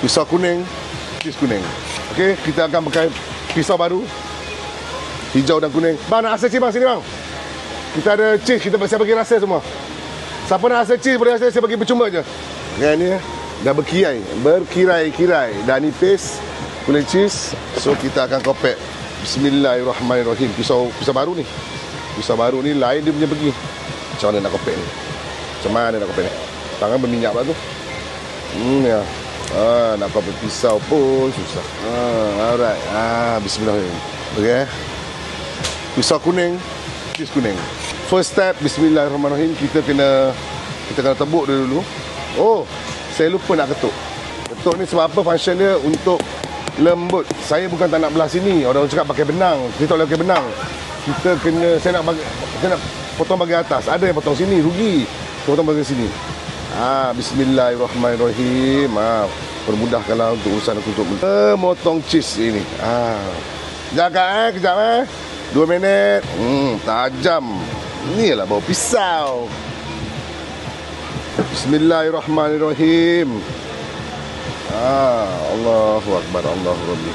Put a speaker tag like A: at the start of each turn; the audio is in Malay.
A: Pisau kuning, cheese kuning. Okey, kita akan pakai pisau baru. Hijau dan kuning. Bang, nak rasa cheese bang, sini bang. Kita ada cheese, saya bagi rasa semua. Siapa nak rasa cheese boleh rasa, saya bagi percuma je. Yang ni dah berkirai-kirai. Dan ni paste kuning cheese. So kita akan kopek. Bismillahirrahmanirrahim. Pisau baru ni. Pisau baru ni lain dia punya pergi. Macam mana nak kopek ni? Macam mana nak kopek ni? Tangan berminyak pula tu. Ya. Nak kopek pisau pun susah. Alright. Bismillahirrahmanirrahim. Okey. Pisau kuning, cheese kuning. First step, bismillahirrahmanirrahim. Kita kena tebuk dia dulu. Oh, saya lupa nak ketuk. Ketuk ni sebab apa? Function dia untuk lembut. Saya bukan tak nak belah sini. Orang cakap pakai benang. Kita tak boleh pakai benang. Saya nak potong bahagian atas. Ada yang potong sini, rugi. Saya potong bahagian sini. Bismillahirrahmanirrahim. Permudahkanlah untuk urusan aku untuk motong cheese ini. Kejap 2 minit. Tajam. Inilah bau pisau. Bismillahirrahmanirrahim. Allahu Akbar, Allahu Rabbi.